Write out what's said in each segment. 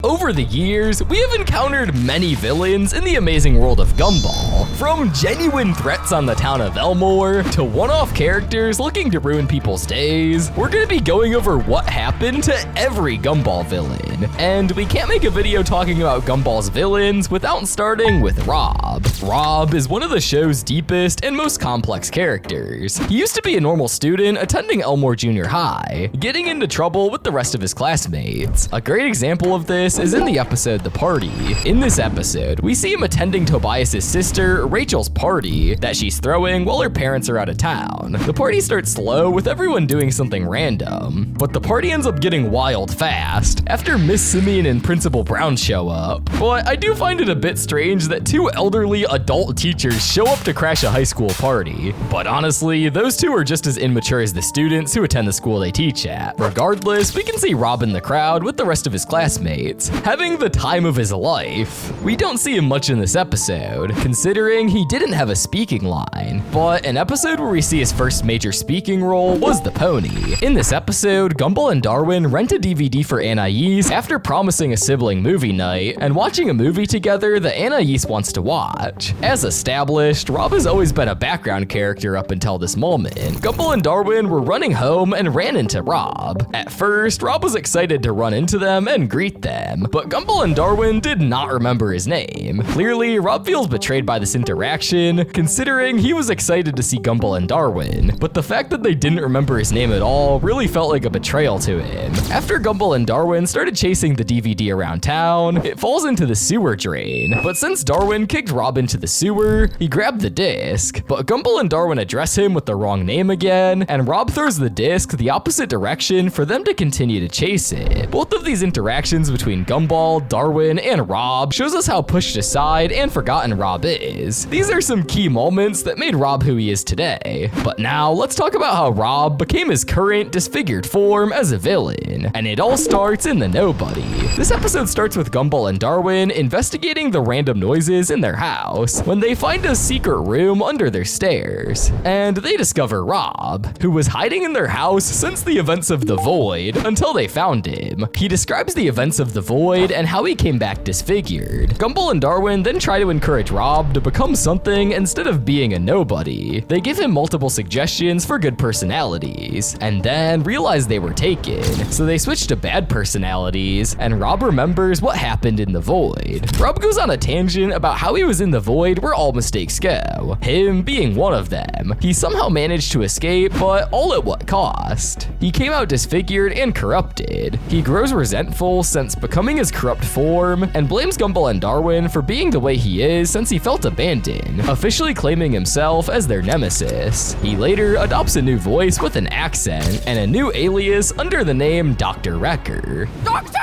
Over the years, we have encountered many villains in the amazing world of Gumball. From genuine threats on the town of Elmore, to one-off characters looking to ruin people's days, we're gonna be going over what happened to every Gumball villain. And we can't make a video talking about Gumball's villains without starting with Rob. Rob is one of the show's deepest and most complex characters. He used to be a normal student attending Elmore Junior High, getting into trouble with the rest of his classmates. A great example of this is in the episode The Party. In this episode, we see him attending Tobias's sister, Rachel's party that she's throwing while her parents are out of town. The party starts slow with everyone doing something random, but the party ends up getting wild fast after Miss Simeon and Principal Brown show up. But I do find it a bit strange that two elderly adult teachers show up to crash a high school party. But honestly, those two are just as immature as the students who attend the school they teach at. Regardless, we can see Rob in the crowd with the rest of his classmates, having the time of his life. We don't see him much in this episode, considering he didn't have a speaking line. But an episode where we see his first major speaking role was the pony. In this episode, Gumball and Darwin rent a DVD for Anais after promising a sibling movie night and watching a movie together that Anais wants to watch. As established, Rob has always been a background character up until this moment. Gumball and Darwin were running home and ran into Rob. At first, Rob was excited to run into them and greet them, but Gumball and Darwin did not remember his name. Clearly, Rob feels betrayed by this interaction, considering he was excited to see Gumball and Darwin, but the fact that they didn't remember his name at all really felt like a betrayal to him. After Gumball and Darwin started chasing the DVD around town, it falls into the sewer drain, but since Darwin kicked Rob into the sewer, he grabbed the disc, but Gumball and Darwin address him with the wrong name again, and Rob throws the disc the opposite direction for them to continue to chase it. Both of these interactions between Gumball, Darwin, and Rob shows us how pushed aside and forgotten Rob is. These are some key moments that made Rob who he is today. But now, let's talk about how Rob became his current disfigured form as a villain. And it all starts in the Nobody. This episode starts with Gumball and Darwin investigating the random noises in their house when they find a secret room under their stairs. And they discover Rob, who was hiding in their house since the events of the Void until they found him. He describes the events of the Void and how he came back disfigured. Gumball and Darwin then try to encourage Rob to become something instead of being a nobody. They give him multiple suggestions for good personalities, and then realize they were taken. So they switch to bad personalities, and Rob remembers what happened in the Void. Rob goes on a tangent about how he was in the Void where all mistakes go, him being one of them. He somehow managed to escape, but all at what cost? He came out disfigured and corrupted. He grows resentful since becoming his corrupt form, and blames Gumball and Darwin for being the way he is since he felt abandoned, officially claiming himself as their nemesis. He later adopts a new voice with an accent and a new alias under the name Dr. Wrecker. Dr.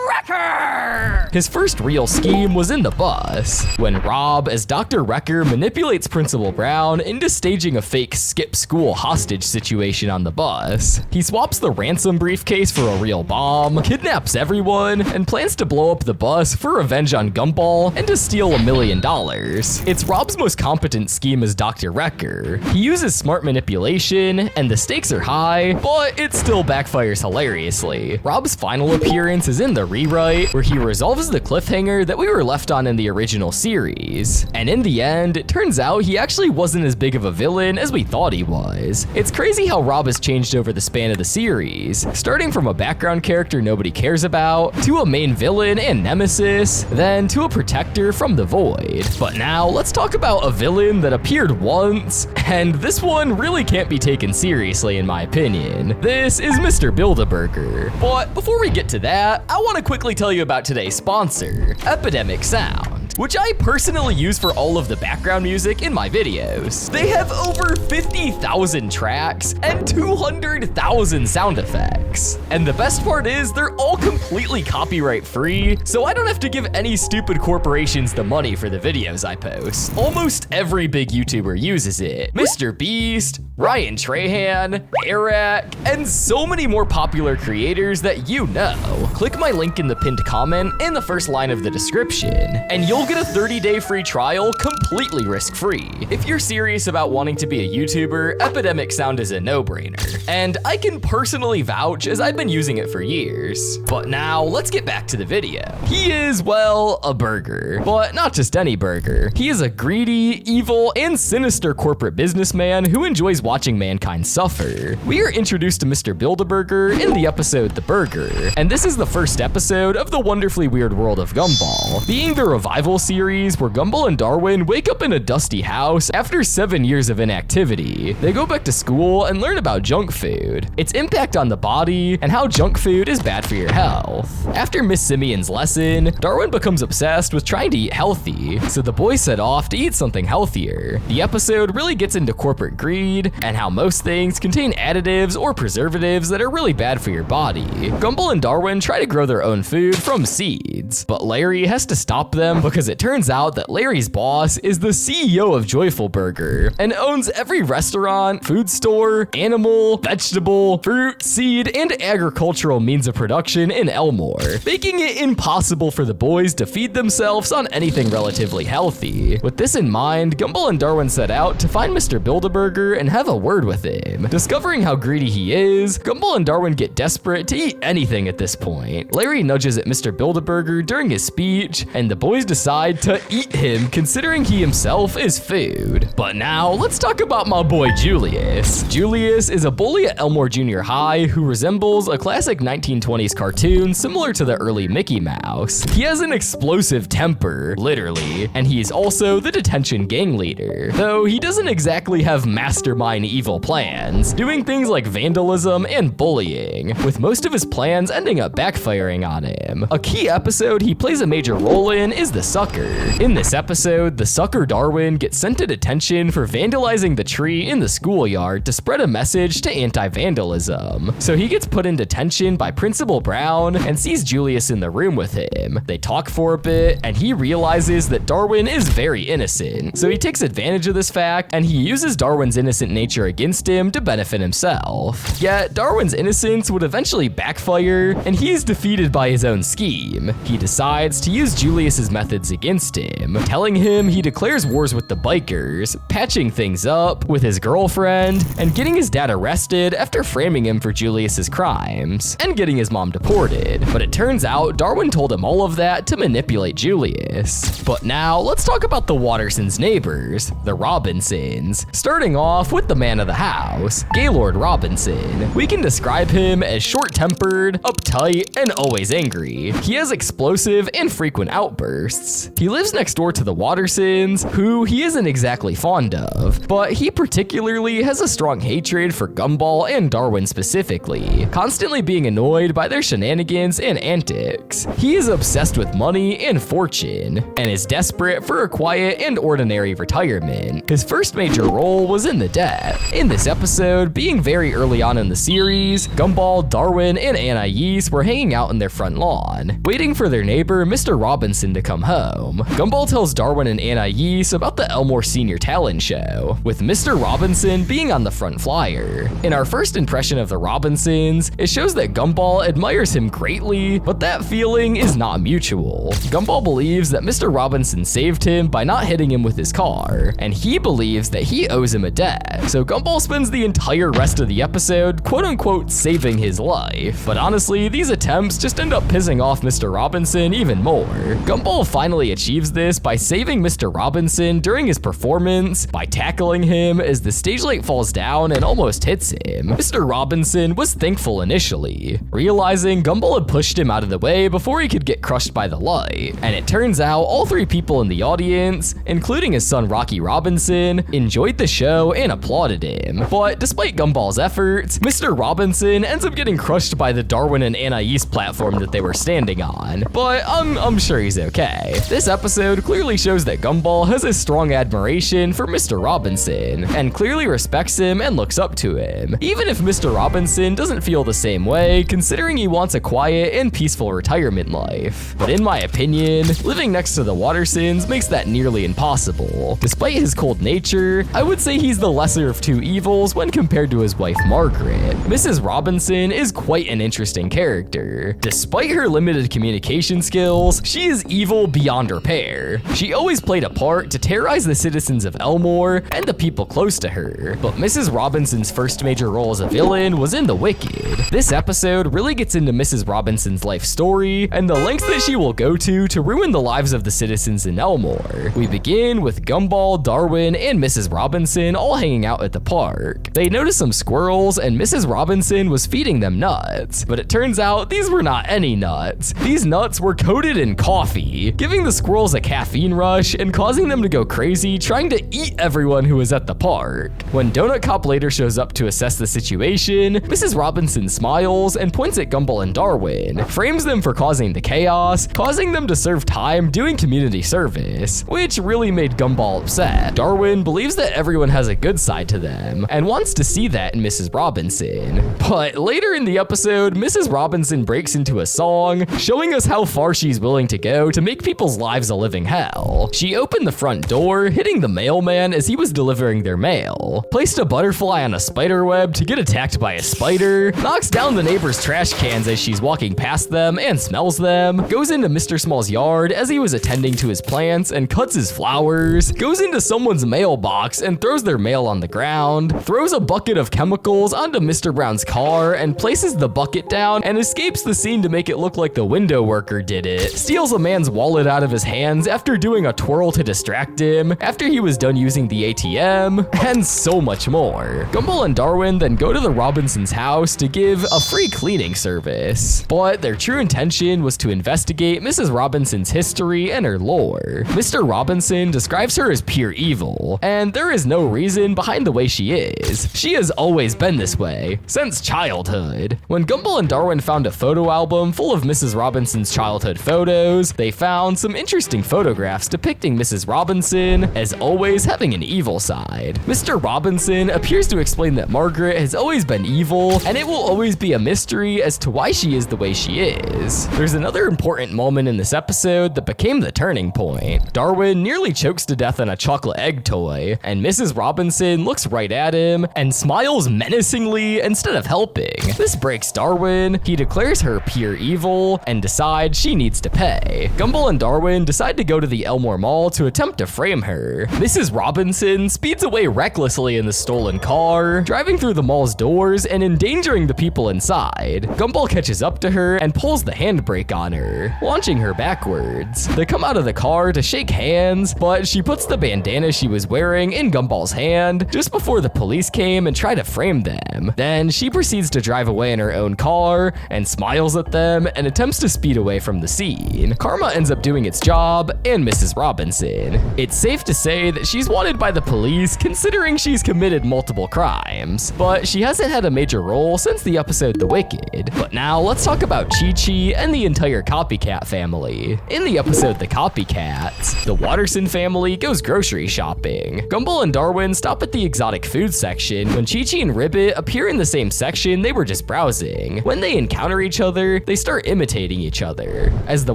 Wrecker! His first real scheme was in the bus, when Rob, as Dr. Wrecker, manipulates Principal Brown into staging a fake skip school hostage situation on the bus. He swaps the ransom briefcase for a real bomb, kidnaps everyone, and plans to blow up the bus for revenge on Gumball and to steal $1 million. It's Rob's most competent scheme as Dr. Wrecker. He uses smart manipulation, and the stakes are high, but it still backfires hilariously. Rob's final appearance is in the rewrite, where he resolves the cliffhanger that we were left on in the original series. And in the end, it turns out he actually wasn't as big of a villain as we thought he was. It's crazy how Rob has changed over the span of the series, starting from a background character nobody cares about, to a main villain and nemesis, then to a protector from the Void. But now, let's talk about a villain that appeared once, and this one really can't be taken seriously in my opinion. This is Mr. Bilderberger. But before we get to that, I want to quickly tell you about today's sponsor, Epidemic Sound, which I personally use for all of the background music in my videos. They have over 50,000 tracks and 200,000 sound effects. And the best part is they're all completely copyright free, so I don't have to give any stupid corporations the money for the videos I post. Almost every big YouTuber uses it. Mr. Beast, Ryan Trahan, Eric, and so many more popular creators that you know. Click my link in the pinned comment in the first line of the description, and you'll get a 30-day free trial completely risk-free. If you're serious about wanting to be a YouTuber, Epidemic Sound is a no-brainer. And I can personally vouch, as I've been using it for years. But now, let's get back to the video. He is, well, a burger. But not just any burger. He is a greedy, evil, and sinister corporate businessman who enjoys watching mankind suffer. We are introduced to Mr. Bilderberger in the episode The Burger, and this is the first episode of the wonderfully weird world of Gumball, being the revival series where Gumball and Darwin wake up in a dusty house after 7 years of inactivity. They go back to school and learn about junk food, its impact on the body, and how junk food is bad for your health. After Miss Simeon's lesson, Darwin becomes obsessed with trying to eat healthy, so the boys set off to eat something healthier. The episode really gets into corporate greed and how most things contain additives or preservatives that are really bad for your body. Gumball and Darwin try to grow their own food from seeds, but Larry has to stop them because it turns out that Larry's boss is the CEO of Joyful Burger and owns every restaurant, food store, animal, vegetable, fruit, seed, and agricultural means of production in Elmore, making it impossible for the boys to feed themselves on anything relatively healthy. With this in mind, Gumball and Darwin set out to find Mr. Bilderberger and have a word with him. Discovering how greedy he is, Gumball and Darwin get desperate to eat anything at this point. Larry nudges at Mr. Bilderberger during his speech, and the boys decide to eat him considering he himself is food. But now, let's talk about my boy Julius. Julius is a bully at Elmore Junior High who resembles a classic 1920s cartoon similar to the early Mickey Mouse. He has an explosive temper, literally, and he is also the detention gang leader, though he doesn't exactly have mastermind evil plans, doing things like vandalism and bullying, with most of his plans ending up backfiring on him. A key episode he plays a major role in is the Sucker. In this episode, the Sucker Darwin gets sent to detention for vandalizing the tree in the schoolyard to spread a message to anti-vandalism. So he gets put in detention by Principal Brown and sees Julius in the room with him. They talk for a bit, and he realizes that Darwin is very innocent. So he takes advantage of this fact, and he uses Darwin's innocent nature against him to benefit himself. Yet, Darwin's innocence would eventually backfire, and he's defeated by his own scheme. He decides to use Julius's methods against him, telling him he declares wars with the bikers, patching things up with his girlfriend, and getting his dad arrested after framing him for Julius's crimes, and getting his mom deported. But it turns out Darwin told him all of that to manipulate Julius. But now, let's talk about the Wattersons' neighbors, the Robinsons, starting off with the man of the house, Gaylord Robinson. We can describe him as short-tempered, uptight, and always angry. He has explosive and frequent outbursts. He lives next door to the Wattersons, who he isn't exactly fond of, but he particularly has a strong hatred for Gumball and Darwin specifically, constantly being annoyed by their shenanigans and antics. He is obsessed with money and fortune, and is desperate for a quiet and ordinary retirement. His first major role was in the debt. In this episode, being very early on in the series, Gumball, Darwin, and Anais were hanging out in their front lawn, waiting for their neighbor, Mr. Robinson, to come home. Gumball tells Darwin and Anais about the Elmore Senior Talent Show, with Mr. Robinson being on the front flyer. In our first impression of the Robinsons, it shows that Gumball admires him greatly, but that feeling is not mutual. Gumball believes that Mr. Robinson saved him by not hitting him with his car, and he believes that he owes him a debt, so Gumball spends the entire rest of the episode quote-unquote saving his life. But honestly, these attempts just end up pissing off Mr. Robinson even more. Gumball finally achieves this by saving Mr. Robinson during his performance by tackling him as the stage light falls down and almost hits him. Mr. Robinson was thankful initially, realizing Gumball had pushed him out of the way before he could get crushed by the light, and it turns out all three people in the audience, including his son Rocky Robinson, enjoyed the show and applauded him. But despite Gumball's efforts, Mr. Robinson ends up getting crushed by the Darwin and Anais platform that they were standing on, but I'm sure he's okay. This episode clearly shows that Gumball has a strong admiration for Mr. Robinson, and clearly respects him and looks up to him, even if Mr. Robinson doesn't feel the same way, considering he wants a quiet and peaceful retirement life. But in my opinion, living next to the Wattersons makes that nearly impossible. Despite his cold nature, I would say he's the lesser of two evils when compared to his wife Margaret. Mrs. Robinson is quite an interesting character. Despite her limited communication communication skills, she is evil beyond repair. She always played a part to terrorize the citizens of Elmore and the people close to her, but Mrs. Robinson's first major role as a villain was in The Wicked. This episode really gets into Mrs. Robinson's life story and the lengths that she will go to ruin the lives of the citizens in Elmore. We begin with Gumball, Darwin, and Mrs. Robinson all hanging out at the park. They notice some squirrels and Mrs. Robinson was feeding them nuts, but it turns out these were not any nuts. These nuts were coated in coffee, giving the squirrels a caffeine rush and causing them to go crazy trying to eat everyone who was at the park. When Donut Cop later shows up to assess the situation, Mrs. Robinson smiles and points at Gumball and Darwin, frames them for causing the chaos, causing them to serve time doing community service, which really made Gumball upset. Darwin believes that everyone has a good side to them and wants to see that in Mrs. Robinson. But later in the episode, Mrs. Robinson breaks into a song, showing us how far she's willing to go to make people's lives a living hell. She opened the front door, hitting the mailman as he was delivering their mail, placed a butterfly on a spider web to get attacked by a spider, knocks down the neighbor's trash cans as she's walking past them and smells them, goes into Mr. Small's yard as he was attending to his plants and cuts his flowers, goes into someone's mailbox and throws their mail on the ground, throws a bucket of chemicals onto Mr. Brown's car and places the bucket down and escapes the scene to make it look like the window worker did it, steals a man's wallet out of his hands after doing a twirl to distract him, after he was done using the ATM, and so much more. Gumball and Darwin then go to the Robinsons' house to give a free cleaning service, but their true intention was to investigate Mrs. Robinson's history and her lore. Mr. Robinson describes her as pure evil, and there is no reason behind the way she is. She has always been this way, since childhood. When Gumball and Darwin found a photo album full of Mrs. Robinson's childhood photos, they found some interesting photographs depicting Mrs. Robinson as always having an evil side. Mr. Robinson appears to explain that Margaret has always been evil, and it will always be a mystery as to why she is the way she is. There's another important moment in this episode that became the turning point. Darwin nearly chokes to death on a chocolate egg toy, and Mrs. Robinson looks right at him and smiles menacingly instead of helping. This breaks Darwin. He declares her pure evil and decides she needs to pay. Gumball and Darwin decide to go to the Elmore Mall to attempt to frame her. Mrs. Robinson speeds away recklessly in the stolen car, driving through the mall's doors and endangering the people inside. Gumball catches up to her and pulls the handbrake on her, launching her backwards. They come out of the car to shake hands, but she puts the bandana she was wearing in Gumball's hand just before the police came and try to frame them. Then she proceeds to drive away in her own car and smiles at them and attempts to speed away from the scene. Karma ends up doing its job and Mrs. Robinson. It's safe to say that she's wanted by the police considering she's committed multiple crimes, but she hasn't had a major role since the episode The Wicked. But now let's talk about Chi-Chi and the entire Copycat family. In the episode The Copycats, the Watterson family goes grocery shopping. Gumball and Darwin stop at the exotic food section when Chi-Chi and Ribbit appear in the same section they were just browsing. When they encounter each other, they start imitating each other. As the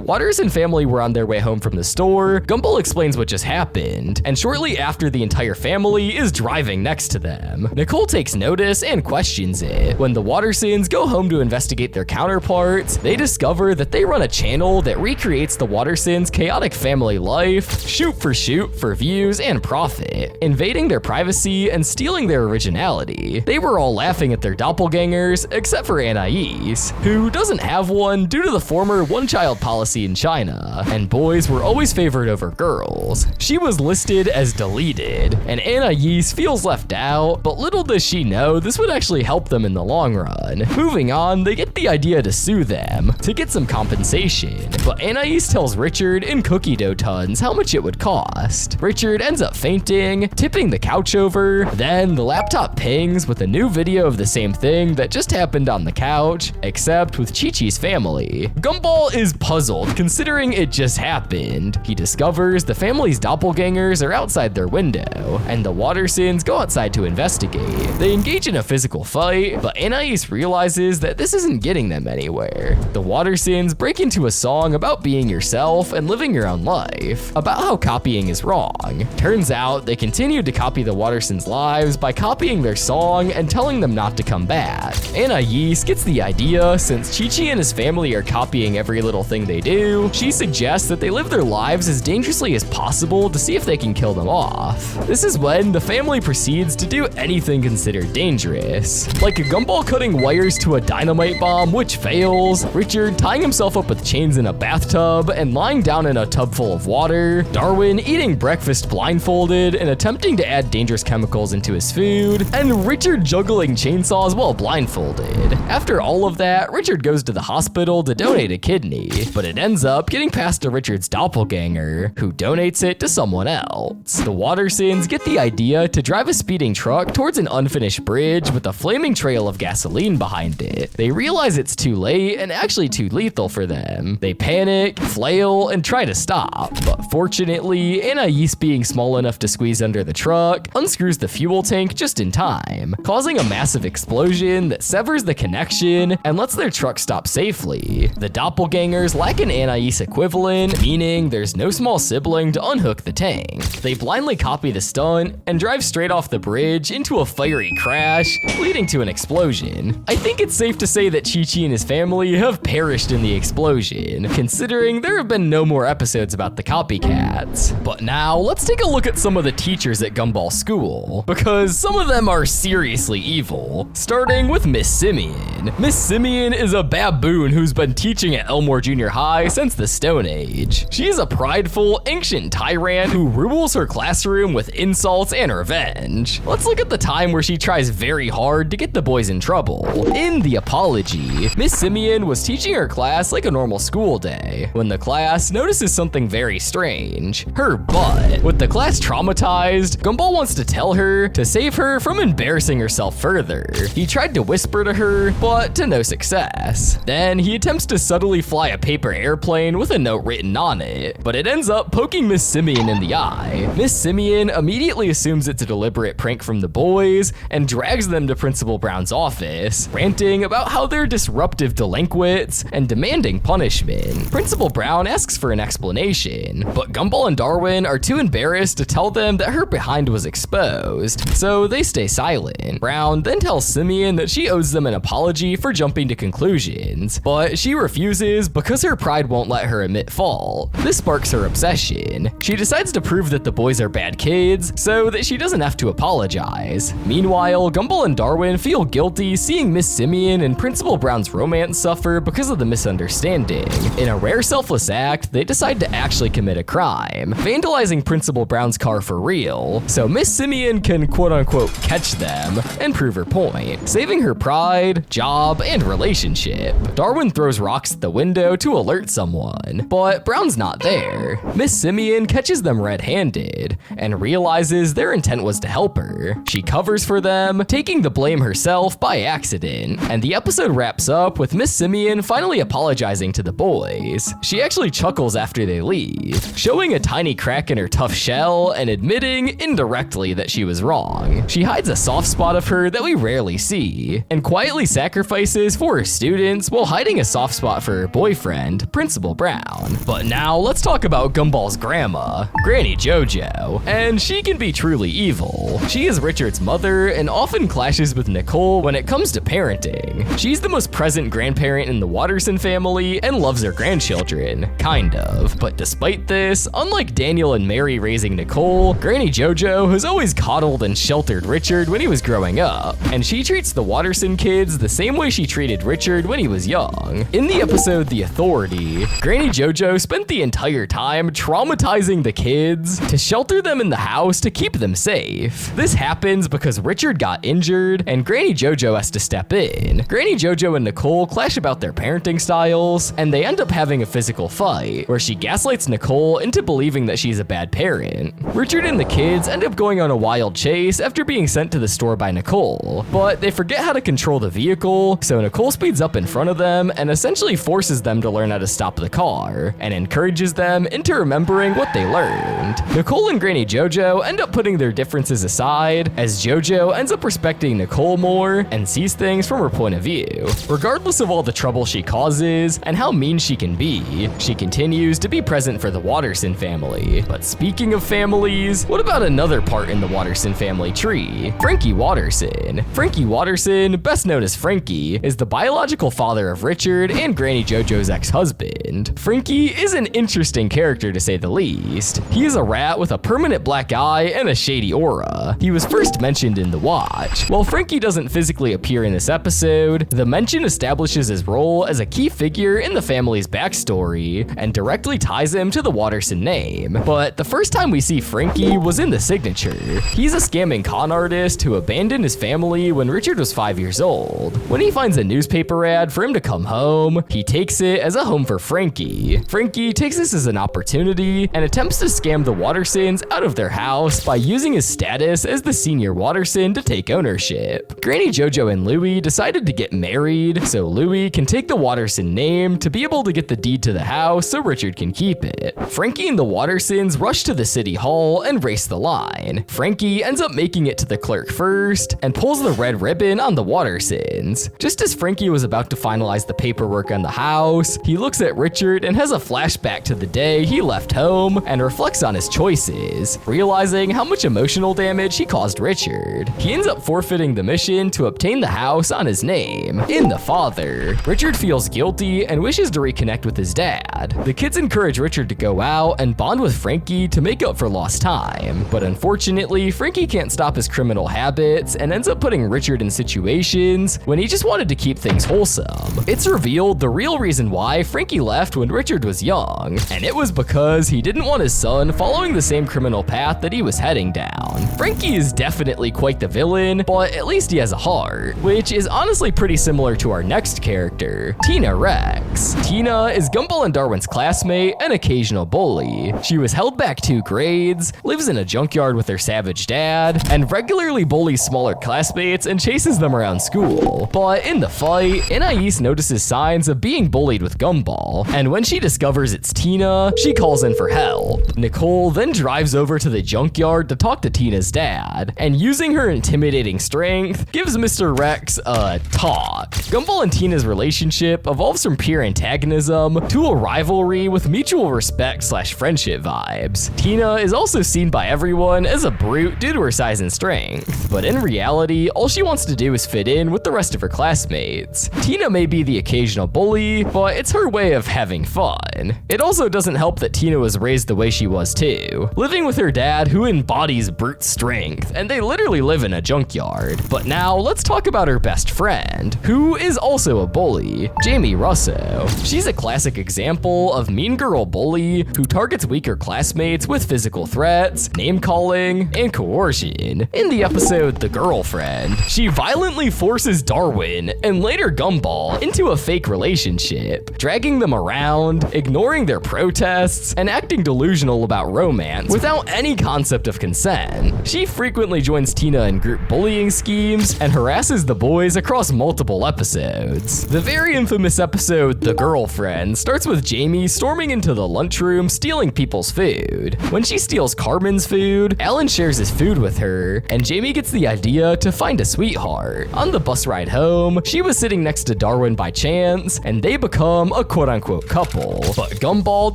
Watterson family were on their way home from the store, Gumball explains what just happened, and shortly after the entire family is driving next to them. Nicole takes notice and questions it. When the Wattersons go home to investigate their counterparts, they discover that they run a channel that recreates the Wattersons' chaotic family life, shoot for views and profit, invading their privacy and stealing their originality. They were all laughing at their doppelgangers, except for Anais, who doesn't have one due to the former one-child policy in China, and boys were always favored over girls. She was listed as deleted, and Anais feels left out, but little does she know this would actually help them in the long run. Moving on, they get the idea to sue them, to get some compensation, but Anais tells Richard in cookie dough tons how much it would cost. Richard ends up fainting, tipping the couch over, then the laptop pings with a new video of the same thing that just happened on the couch, except with Chi-Chi's family. Gumball is puzzled considering it just happened. He discovers the family's doppelgangers are outside their window, and the Wattersons go outside to investigate. They engage in a physical fight, but Anais realizes that this isn't getting them anywhere. The Wattersons break into a song about being yourself and living your own life, about how copying is wrong. Turns out they continued to copy the Wattersons' lives by copying their song and telling them not to come back. Anais gets the idea since Chi-Chi and his family are copying every every little thing they do, she suggests that they live their lives as dangerously as possible to see if they can kill them off. This is when the family proceeds to do anything considered dangerous, like a Gumball cutting wires to a dynamite bomb, which fails, Richard tying himself up with chains in a bathtub and lying down in a tub full of water, Darwin eating breakfast blindfolded and attempting to add dangerous chemicals into his food, and Richard juggling chainsaws while blindfolded. After all of that, Richard goes to the hospital to donate a kidney, but it ends up getting passed to Richard's doppelganger, who donates it to someone else. The Wattersons get the idea to drive a speeding truck towards an unfinished bridge with a flaming trail of gasoline behind it. They realize it's too late and actually too lethal for them. They panic, flail, and try to stop, but fortunately, Anais, being small enough to squeeze under the truck, unscrews the fuel tank just in time, causing a massive explosion that severs the connection and lets their truck stop safely. The doppelgangers lack an Anais equivalent, meaning there's no small sibling to unhook the tank. They blindly copy the stunt and drive straight off the bridge into a fiery crash, leading to an explosion. I think it's safe to say that Chi-Chi and his family have perished in the explosion, considering there have been no more episodes about the copycats. But now, let's take a look at some of the teachers at Gumball School, because some of them are seriously evil, starting with Miss Simeon. Miss Simeon is a baboon who's been teaching at Elmore Junior High since the Stone Age. She is a prideful, ancient tyrant who rules her classroom with insults and revenge. Let's look at the time where she tries very hard to get the boys in trouble. In The Apology, Miss Simeon was teaching her class like a normal school day, when the class notices something very strange: her butt. With the class traumatized, Gumball wants to tell her to save her from embarrassing herself further. He tried to whisper to her, but to no success. Then he attempts to subtly fly a paper airplane with a note written on it, but it ends up poking Miss Simeon in the eye. Miss Simeon immediately assumes it's a deliberate prank from the boys and drags them to Principal Brown's office, ranting about how they're disruptive delinquents and demanding punishment. Principal Brown asks for an explanation, but Gumball and Darwin are too embarrassed to tell them that her behind was exposed, so they stay silent. Brown then tells Simeon that she owes them an apology for jumping to conclusions, but she refuses because her pride won't let her admit fault. This sparks her obsession. She decides to prove that the boys are bad kids so that she doesn't have to apologize. Meanwhile, Gumball and Darwin feel guilty seeing Miss Simeon and Principal Brown's romance suffer because of the misunderstanding. In a rare selfless act, they decide to actually commit a crime, vandalizing Principal Brown's car for real, so Miss Simeon can quote-unquote catch them and prove her point, saving her pride, job, and relationship. Darwin throws rocks at the window to alert someone, but Brown's not there. Miss Simeon catches them red-handed and realizes their intent was to help her. She covers for them, taking the blame herself by accident, and the episode wraps up with Miss Simeon finally apologizing to the boys. She actually chuckles after they leave, showing a tiny crack in her tough shell and admitting indirectly that she was wrong. She hides a soft spot of her that we rarely see, and quietly sacrifices for her students while hiding a soft spot for her boyfriend, Principal Brown. But now let's talk about Gumball's grandma, Granny Jojo, and she can be truly evil. She is Richard's mother and often clashes with Nicole when it comes to parenting. She's the most present grandparent in the Watterson family and loves her grandchildren, kind of. But despite this, unlike Daniel and Mary raising Nicole, Granny Jojo has always coddled and sheltered Richard when he was growing up, and she treats the Watterson kids the same way she treated Richard when he was young. In the episode The Authority, Granny Jojo spent the entire time traumatizing the kids to shelter them in the house to keep them safe. This happens because Richard got injured and Granny Jojo has to step in. Granny Jojo and Nicole clash about their parenting styles, and they end up having a physical fight where she gaslights Nicole into believing that she's a bad parent. Richard and the kids end up going on a wild chase after being sent to the store by Nicole, but they forget how to control the vehicle, so Nicole speeds up in front of them and essentially forces them to learn how to stop the car, and encourages them into remembering what they learned. Nicole and Granny Jojo end up putting their differences aside, as Jojo ends up respecting Nicole more and sees things from her point of view. Regardless of all the trouble she causes and how mean she can be, she continues to be present for the Watterson family. But speaking of families, what about another part in the Watterson family tree? Frankie Watterson. Frankie Watterson, best known as Frankie, is the biological father of Richard and Granny Jojo Jojo's ex-husband. Frankie is an interesting character to say the least. He is a rat with a permanent black eye and a shady aura. He was first mentioned in The Watch. While Frankie doesn't physically appear in this episode, the mention establishes his role as a key figure in the family's backstory and directly ties him to the Watterson name. But the first time we see Frankie was in the signature. He's a scamming con artist who abandoned his family when Richard was 5 years old. When he finds a newspaper ad for him to come home, he takes it as a home for Frankie. Frankie takes this as an opportunity and attempts to scam the Wattersons out of their house by using his status as the senior Watterson to take ownership. Granny Jojo and Louie decided to get married so Louie can take the Watterson name to be able to get the deed to the house so Richard can keep it. Frankie and the Wattersons rush to the city hall and race the line. Frankie ends up making it to the clerk first and pulls the red ribbon on the Wattersons. Just as Frankie was about to finalize the paperwork on the house, he looks at Richard and has a flashback to the day he left home and reflects on his choices, realizing how much emotional damage he caused Richard. He ends up forfeiting the mission to obtain the house on his name. In The Father, Richard feels guilty and wishes to reconnect with his dad. The kids encourage Richard to go out and bond with Frankie to make up for lost time, but unfortunately, Frankie can't stop his criminal habits and ends up putting Richard in situations when he just wanted to keep things wholesome. It's revealed the real reason why Frankie left when Richard was young, and it was because he didn't want his son following the same criminal path that he was heading down. Frankie is definitely quite the villain, but at least he has a heart, which is honestly pretty similar to our next character, Tina Rex. Tina is Gumball and Darwin's classmate and occasional bully. She was held back 2 grades, lives in a junkyard with her savage dad, and regularly bullies smaller classmates and chases them around school. But in the fight, Anais notices signs of being bullied with Gumball, and when she discovers it's Tina, she calls in for help. Nicole then drives over to the junkyard to talk to Tina's dad, and using her intimidating strength, gives Mr. Rex a talk. Gumball and Tina's relationship evolves from pure antagonism to a rivalry with mutual respect/friendship vibes. Tina is also seen by everyone as a brute due to her size and strength, but in reality, all she wants to do is fit in with the rest of her classmates. Tina may be the occasional bully, but it's her way of having fun. It also doesn't help that Tina was raised the way she was too, living with her dad who embodies brute strength, and they literally live in a junkyard. But now let's talk about her best friend, who is also a bully, Jaime Russo. She's a classic example of mean girl bully who targets weaker classmates with physical threats, name calling, and coercion. In the episode The Girlfriend, she violently forces Darwin and later Gumball into a fake relationship, dragging them around, ignoring their protests, and acting delusional about romance without any concept of consent. She frequently joins Tina in group bullying schemes and harasses the boys across multiple episodes. The very infamous episode The Girlfriend starts with Jamie storming into the lunchroom stealing people's food. When she steals Carmen's food, Alan shares his food with her, and Jamie gets the idea to find a sweetheart. On the bus ride home, she was sitting next to Darwin by chance, and they become a quote-unquote couple. But Gumball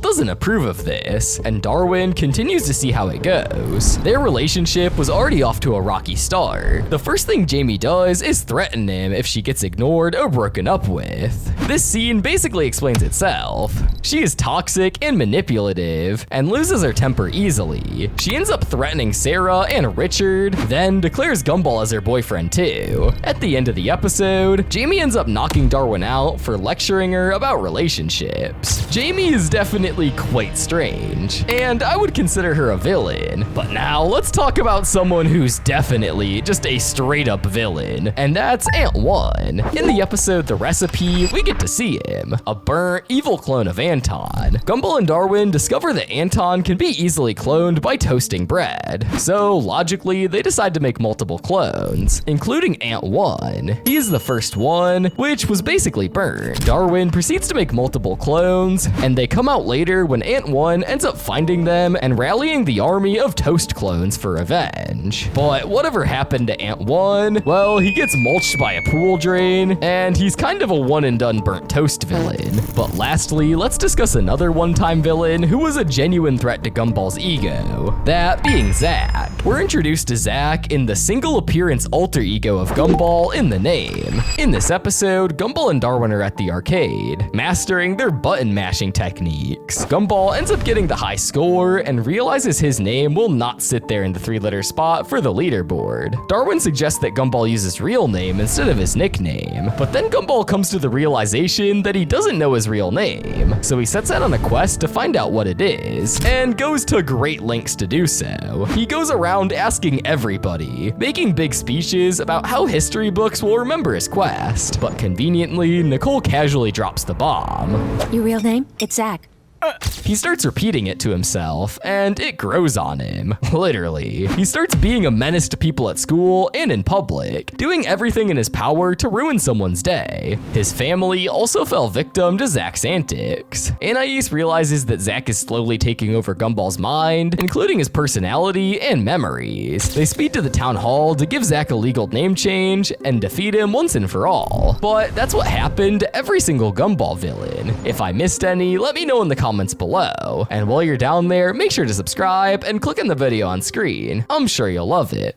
doesn't approve of this, and Darwin continues to see how it goes. Their relationship was already off to a rocky start. The first thing Jamie does is threaten him if she gets ignored or broken up with. This scene basically explains itself. She is toxic and manipulative, and loses her temper easily. She ends up threatening Sarah and Richard, then declares Gumball as her boyfriend too. At the end of the episode, Jamie ends up knocking Darwin out for lecturing her about relationships. Jamie is definitely quite strange, and I would consider her a villain. But now let's talk about someone who's definitely just a straight up villain, and that's Ant One. In the episode The Recipe, we get to see him, a burnt, evil clone of Anton. Gumball and Darwin discover that Anton can be easily cloned by toasting bread, so logically they decide to make multiple clones, including Ant One. He is the first one, which was basically burnt. Darwin proceeds to make multiple clones, and they come out later when Ant One ends up finding them and rallying the army of toast clones for revenge. But whatever happened to Ant One? Well, he gets mulched by a pool drain, and he's kind of a one and done burnt toast villain. But lastly, let's discuss another one-time villain who was a genuine threat to Gumball's ego, that being Zack. We're introduced to Zack in the single appearance alter ego of Gumball in the name. In this episode, Gumball and Darwin are at the arcade, mastering their button mashing techniques. Gumball ends up getting the high score and realizes his name will not sit there in the 3-letter spot for the leaderboard. Darwin suggests that Gumball use his real name instead of his nickname, but then Gumball comes to the realization that he doesn't know his real name, so he sets out on a quest to find out what it is, and goes to great lengths to do so. He goes around asking everybody, making big speeches about how history books will remember his quest, but conveniently, Nicole casually drops the bomb. Your real name? It's Zack. He starts repeating it to himself, and it grows on him, literally. He starts being a menace to people at school and in public, doing everything in his power to ruin someone's day. His family also fell victim to Zack's antics. Anais realizes that Zack is slowly taking over Gumball's mind, including his personality and memories. They speed to the town hall to give Zack a legal name change and defeat him once and for all. But that's what happened to every single Gumball villain. If I missed any, let me know in the comments below. And while you're down there, make sure to subscribe and click on the video on screen. I'm sure you'll love it.